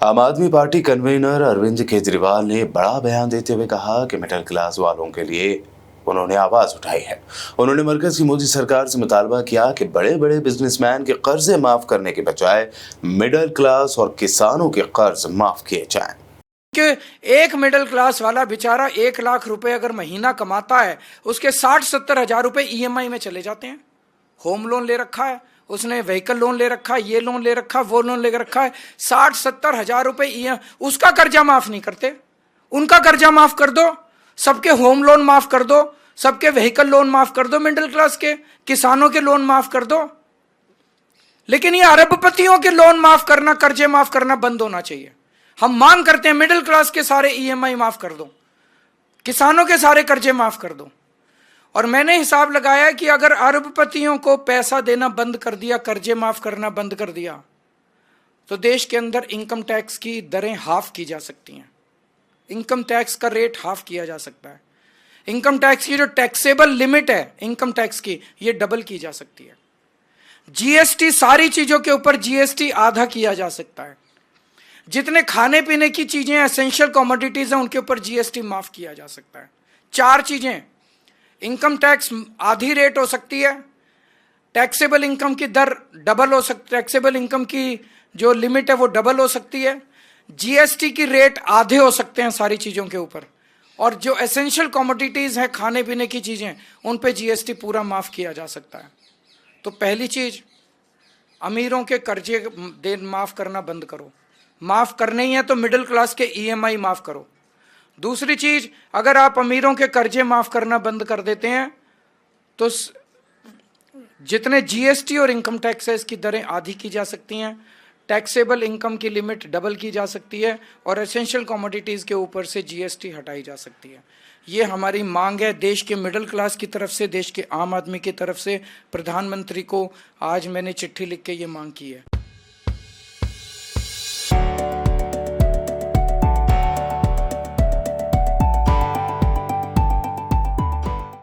आम आदमी party convener Arvind Kejriwal ने बड़ा बयान देते हुए कहा कि मिडिल क्लास वालों के लिए उन्होंने आवाज उठाई है। उन्होंने मरकज की मोदी सरकार से मुतालबा किया कि बड़े बड़े बिजनेसमैन के कर्जे माफ करने के बजाय मिडिल क्लास और किसानों के कर्ज माफ किए जाएं। कि एक मिडिल क्लास वाला बेचारा 1 लाख रुपए अगर महीना कमाता है, उसके 60-70 हजार रुपए ईएमआई में चले जाते हैं। होम लोन ले रखा है उसने, व्हीकल लोन ले रखा है, ये लोन ले रखा है, वो लोन ले रखा है, 60-70 हजार रुपए उसका कर्जा माफ नहीं करते। उनका कर्जा माफ कर दो, सबके होम लोन माफ कर दो, सबके व्हीकल लोन माफ कर दो, मिडिल क्लास के किसानों के लोन माफ कर दो। लेकिन ये अरबपतियों के लोन माफ करना, कर्जे माफ करना बंद होना चाहिए। हम मांग करते हैं मिडिल क्लास के सारे ईएमआई माफ कर दो, किसानों के सारे कर्जे माफ कर दो। और मैंने हिसाब लगाया कि अगर अरबपतियों को पैसा देना बंद कर दिया, कर्जे माफ करना बंद कर दिया, तो देश के अंदर इनकम टैक्स की दरें हाफ की जा सकती हैं। इनकम टैक्स का रेट हाफ किया जा सकता है। इनकम टैक्स की जो टैक्सेबल लिमिट है इनकम टैक्स की, ये डबल की जा सकती है। जीएसटी, सारी चीजों के ऊपर जीएसटी आधा किया जा सकता है। जितने खाने पीने की चीजें एसेंशियल कमोडिटीज हैं उनके ऊपर जीएसटी माफ किया जा सकता है। 4 चीजें, इनकम टैक्स आधी रेट हो सकती है, टैक्सेबल इनकम की दर डबल हो सकती है, टैक्सेबल इनकम की जो लिमिट है वो डबल हो सकती है, जीएसटी की रेट आधे हो सकते हैं सारी चीजों के ऊपर, और जो एसेंशियल कमोडिटीज है खाने पीने की चीजें उन पे जीएसटी पूरा माफ किया जा सकता है। तो पहली चीज, अमीरों के कर्जे माफ करना बंद करो। माफ करने ही है तो मिडिल क्लास के ईएमआई माफ करो। दूसरी चीज, अगर आप अमीरों के कर्जे माफ करना बंद कर देते हैं तो जितने जीएसटी और इनकम टैक्स है इसकी दरें आधी की जा सकती हैं, टैक्सेबल इनकम की लिमिट डबल की जा सकती है, और एसेंशियल कमोडिटीज के ऊपर से जीएसटी हटाई जा सकती है। ये हमारी मांग है देश के मिडिल क्लास की तरफ से, देश के आम आदमी की तरफ से। प्रधानमंत्री को आज मैंने चिट्ठी लिख के ये मांग की है।